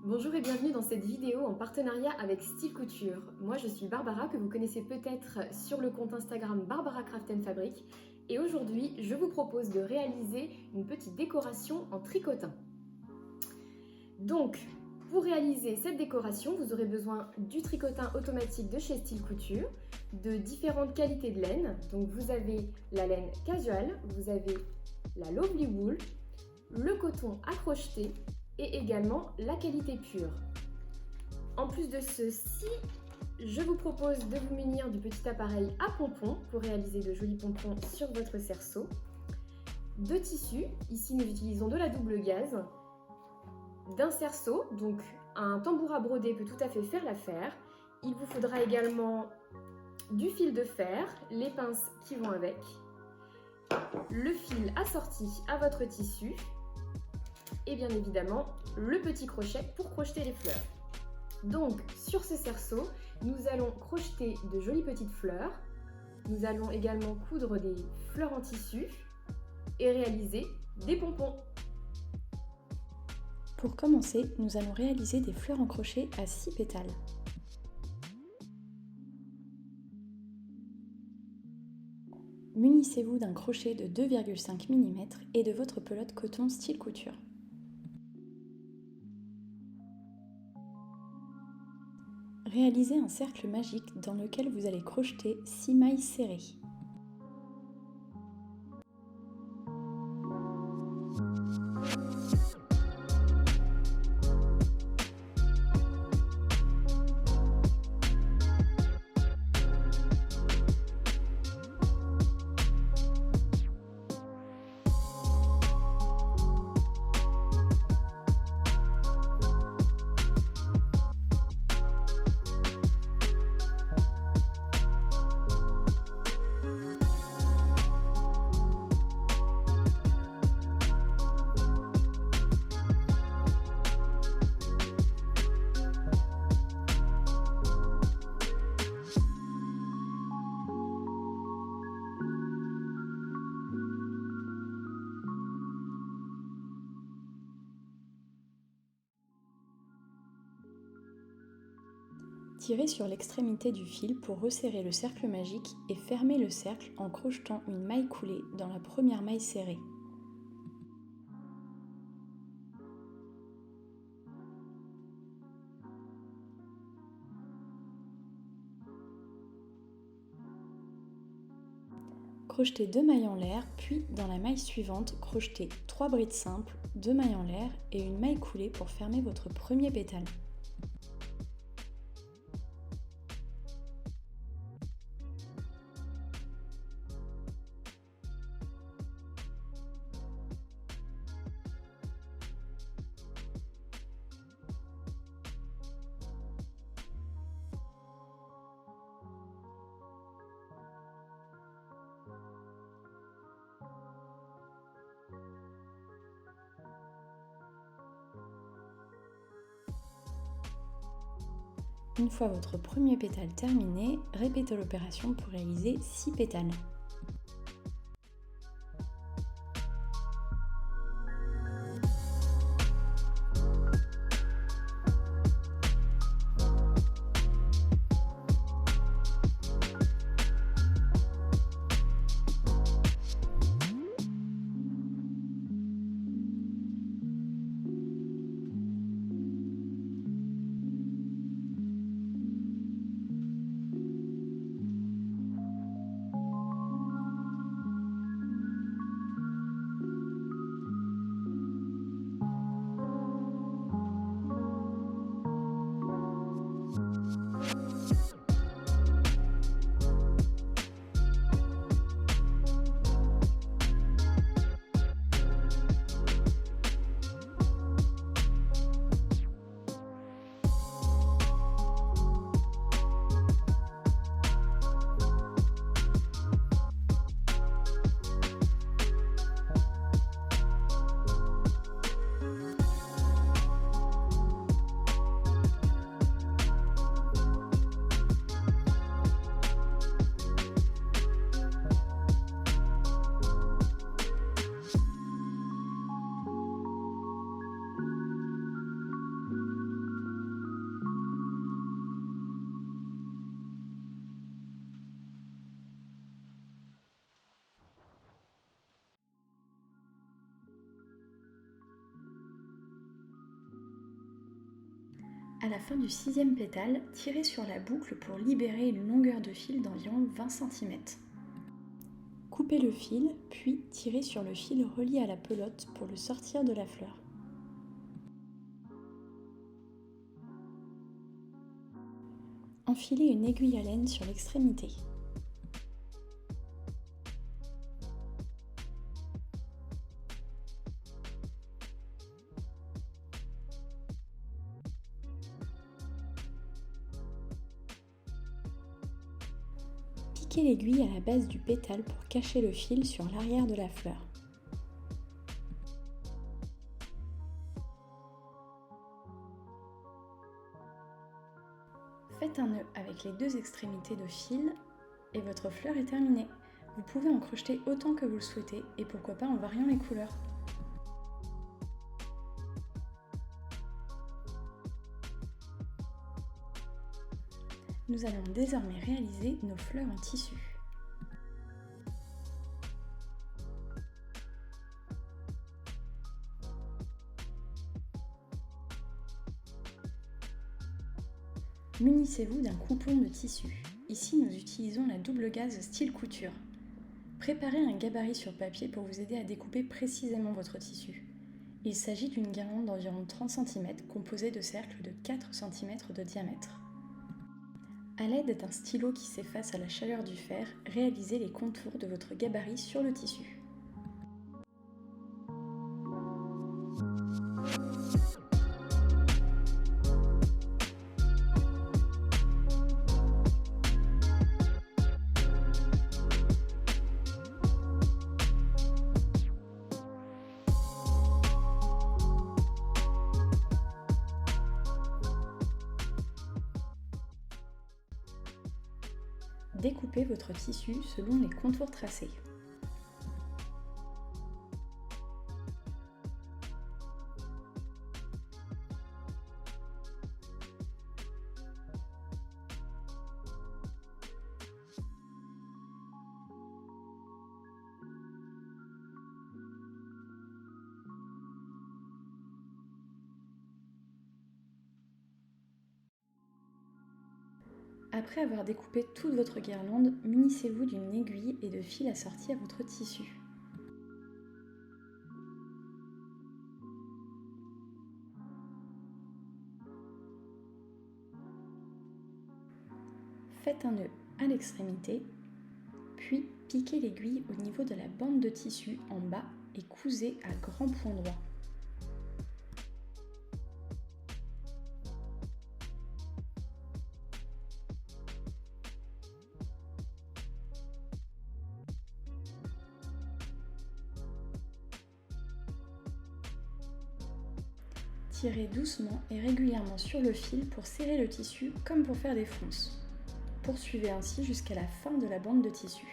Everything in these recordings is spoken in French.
Bonjour et bienvenue dans cette vidéo en partenariat avec Style Couture. Moi je suis Barbara que vous connaissez peut-être sur le compte Instagram Barbara Craft & Fabric et aujourd'hui je vous propose de réaliser une petite décoration en tricotin. Donc pour réaliser cette décoration vous aurez besoin du tricotin automatique de chez Style Couture, de différentes qualités de laine. Donc vous avez la laine casual, vous avez la lovely wool, le coton à crocheter et également la qualité pure. En plus de ceci, je vous propose de vous munir du petit appareil à pompons pour réaliser de jolis pompons sur votre cerceau, de tissu, ici nous utilisons de la double gaze, d'un cerceau, donc un tambour à broder peut tout à fait faire l'affaire. Il vous faudra également du fil de fer, les pinces qui vont avec, le fil assorti à votre tissu, et bien évidemment le petit crochet pour crocheter les fleurs. Donc sur ce cerceau, nous allons crocheter de jolies petites fleurs. Nous allons également coudre des fleurs en tissu et réaliser des pompons. Pour commencer, nous allons réaliser des fleurs en crochet à 6 pétales. Munissez-vous d'un crochet de 2,5 mm et de votre pelote coton style couture. Réalisez un cercle magique dans lequel vous allez crocheter 6 mailles serrées. Tirez sur l'extrémité du fil pour resserrer le cercle magique et fermez le cercle en crochetant une maille coulée dans la première maille serrée. Crochetez 2 mailles en l'air, puis dans la maille suivante, crochetez 3 brides simples, 2 mailles en l'air et une maille coulée pour fermer votre premier pétale. Une fois votre premier pétale terminé, répétez l'opération pour réaliser 6 pétales. À la fin du 6e pétale, tirez sur la boucle pour libérer une longueur de fil d'environ 20 cm. Coupez le fil, puis tirez sur le fil relié à la pelote pour le sortir de la fleur. Enfilez une aiguille à laine sur l'extrémité. Piquez l'aiguille à la base du pétale pour cacher le fil sur l'arrière de la fleur. Faites un nœud avec les deux extrémités de fil et votre fleur est terminée. Vous pouvez en crocheter autant que vous le souhaitez et pourquoi pas en variant les couleurs. Nous allons désormais réaliser nos fleurs en tissu. Munissez-vous d'un coupon de tissu. Ici, nous utilisons la double gaze style couture. Préparez un gabarit sur papier pour vous aider à découper précisément votre tissu. Il s'agit d'une guirlande d'environ 30 cm composée de cercles de 4 cm de diamètre. À l'aide d'un stylo qui s'efface à la chaleur du fer, réalisez les contours de votre gabarit sur le tissu. Découpez votre tissu selon les contours tracés. Après avoir découpé toute votre guirlande, munissez-vous d'une aiguille et de fil assortis à votre tissu. Faites un nœud à l'extrémité, puis piquez l'aiguille au niveau de la bande de tissu en bas et cousez à grands points droits. Tirez doucement et régulièrement sur le fil pour serrer le tissu comme pour faire des fronces. Poursuivez ainsi jusqu'à la fin de la bande de tissu.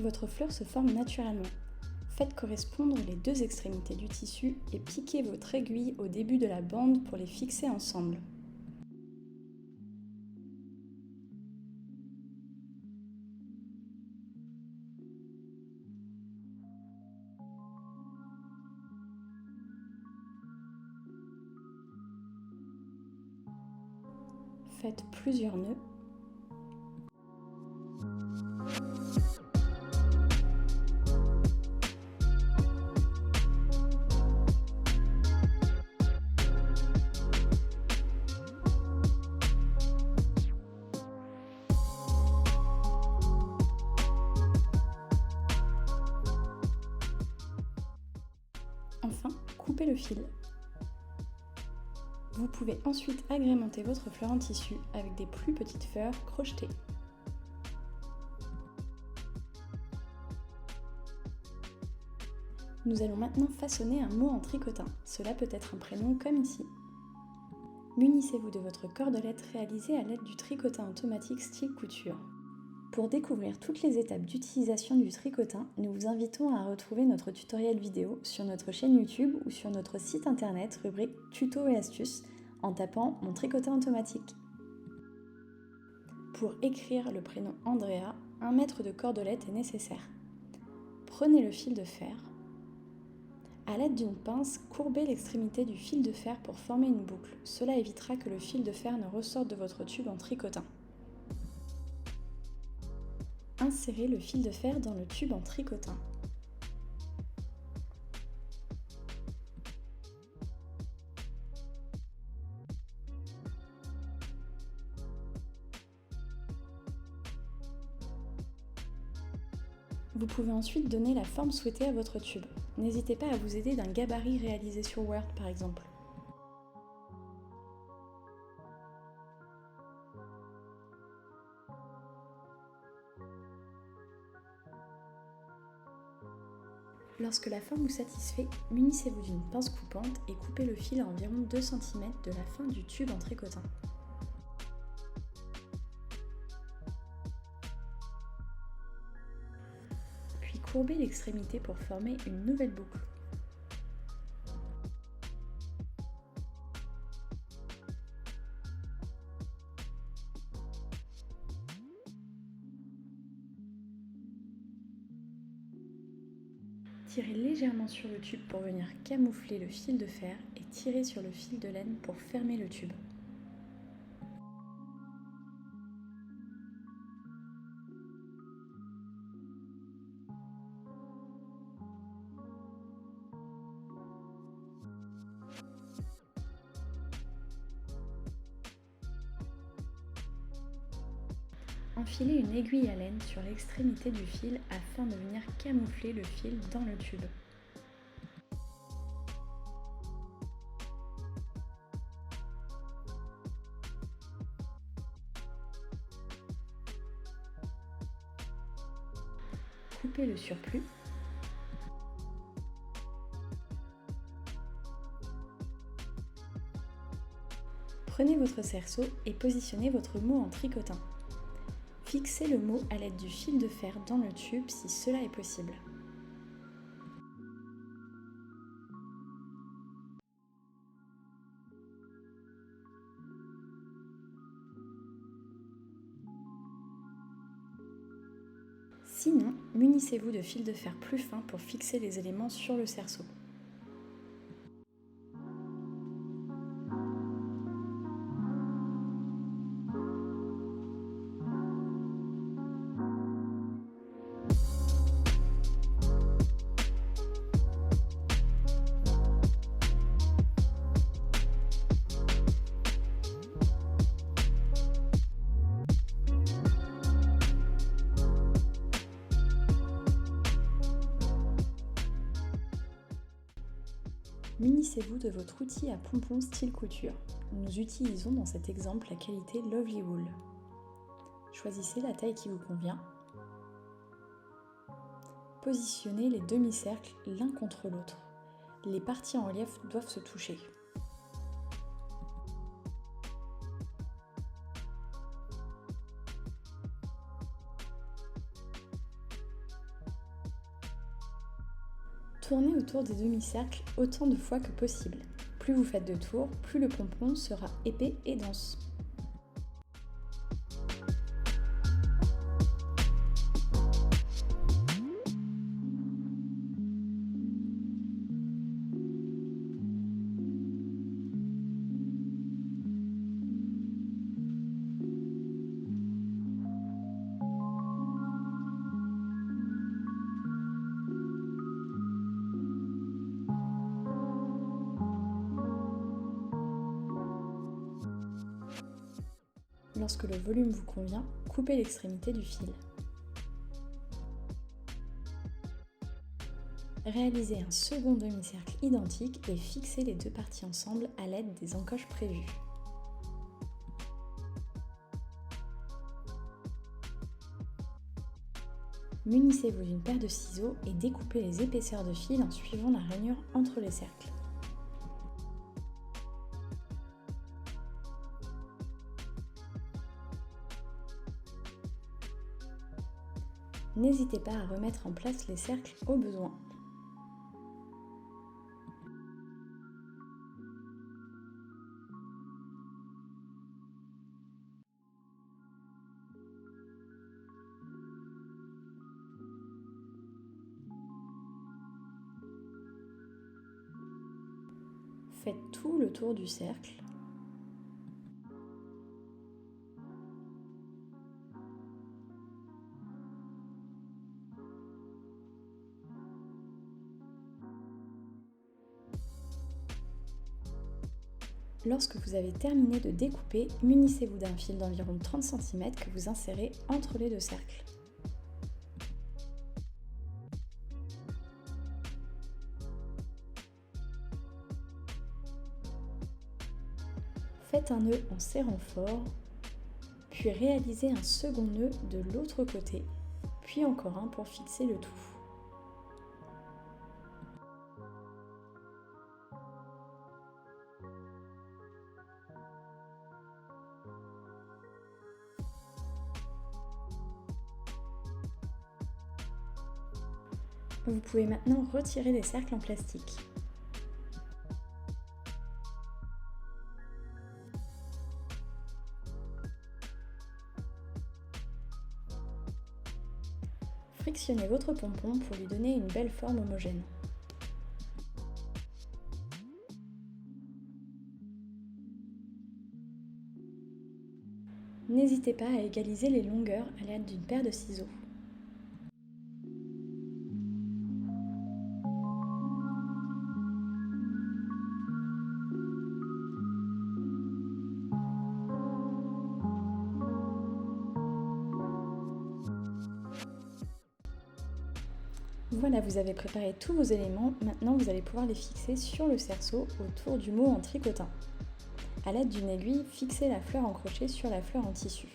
Votre fleur se forme naturellement. Faites correspondre les deux extrémités du tissu et piquez votre aiguille au début de la bande pour les fixer ensemble. Faites plusieurs nœuds. Enfin, coupez le fil. Vous pouvez ensuite agrémenter votre fleur en tissu avec des plus petites fleurs crochetées. Nous allons maintenant façonner un mot en tricotin. Cela peut être un prénom comme ici. Munissez-vous de votre cordelette réalisée à l'aide du tricotin automatique style couture. Pour découvrir toutes les étapes d'utilisation du tricotin, nous vous invitons à retrouver notre tutoriel vidéo sur notre chaîne YouTube ou sur notre site internet rubrique tuto et astuces en tapant mon tricotin automatique. Pour écrire le prénom Andrea, 1 mètre de cordelette est nécessaire. Prenez le fil de fer. À l'aide d'une pince, courbez l'extrémité du fil de fer pour former une boucle. Cela évitera que le fil de fer ne ressorte de votre tube en tricotin. Insérez le fil de fer dans le tube en tricotin. Vous pouvez ensuite donner la forme souhaitée à votre tube. N'hésitez pas à vous aider d'un gabarit réalisé sur Word par exemple. Lorsque la forme vous satisfait, munissez-vous d'une pince coupante et coupez le fil à environ 2 cm de la fin du tube en tricotin. Puis courbez l'extrémité pour former une nouvelle boucle. Tirez légèrement sur le tube pour venir camoufler le fil de fer et tirez sur le fil de laine pour fermer le tube. Enfilez une aiguille à laine sur l'extrémité du fil afin de venir camoufler le fil dans le tube. Coupez le surplus. Prenez votre cerceau et positionnez votre mot en tricotin. Fixez le mot à l'aide du fil de fer dans le tube si cela est possible. Sinon, munissez-vous de fil de fer plus fin pour fixer les éléments sur le cerceau. Munissez-vous de votre outil à pompons style couture. Nous utilisons dans cet exemple la qualité Lovely Wool. Choisissez la taille qui vous convient. Positionnez les demi-cercles l'un contre l'autre. Les parties en relief doivent se toucher. Tournez autour des demi-cercles autant de fois que possible. Plus vous faites de tours, plus le pompon sera épais et dense. Lorsque le volume vous convient, coupez l'extrémité du fil. Réalisez un second demi-cercle identique et fixez les deux parties ensemble à l'aide des encoches prévues. Munissez-vous d'une paire de ciseaux et découpez les épaisseurs de fil en suivant la rainure entre les cercles. N'hésitez pas à remettre en place les cercles au besoin. Faites tout le tour du cercle. Lorsque vous avez terminé de découper, munissez-vous d'un fil d'environ 30 cm que vous insérez entre les deux cercles. Faites un nœud en serrant fort, puis réalisez un second nœud de l'autre côté, puis encore un pour fixer le tout. Vous pouvez maintenant retirer les cercles en plastique. Frictionnez votre pompon pour lui donner une belle forme homogène. N'hésitez pas à égaliser les longueurs à l'aide d'une paire de ciseaux. Voilà, vous avez préparé tous vos éléments, maintenant vous allez pouvoir les fixer sur le cerceau autour du mot en tricotin. A l'aide d'une aiguille, fixez la fleur en crochet sur la fleur en tissu.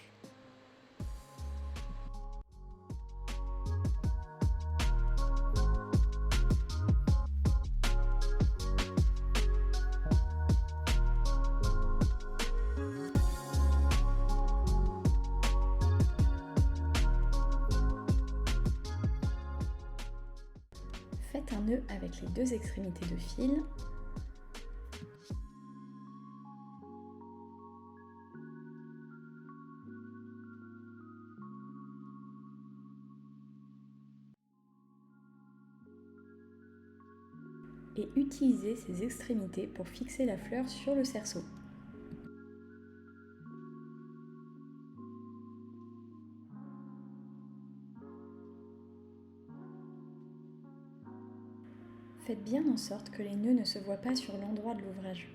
Faites un nœud avec les deux extrémités de fil. Et utilisez ces extrémités pour fixer la fleur sur le cerceau. Faites bien en sorte que les nœuds ne se voient pas sur l'endroit de l'ouvrage.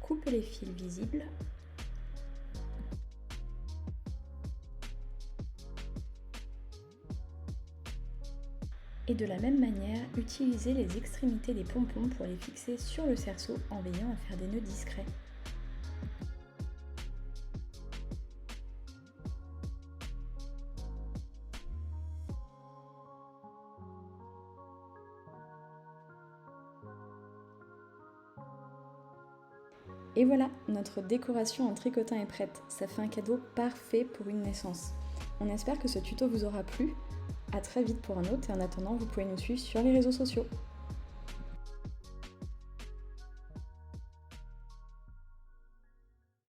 Coupez les fils visibles. Et de la même manière, utilisez les extrémités des pompons pour les fixer sur le cerceau en veillant à faire des nœuds discrets. Et voilà, notre décoration en tricotin est prête. Ça fait un cadeau parfait pour une naissance. On espère que ce tuto vous aura plu. À très vite pour un autre et en attendant, vous pouvez nous suivre sur les réseaux sociaux.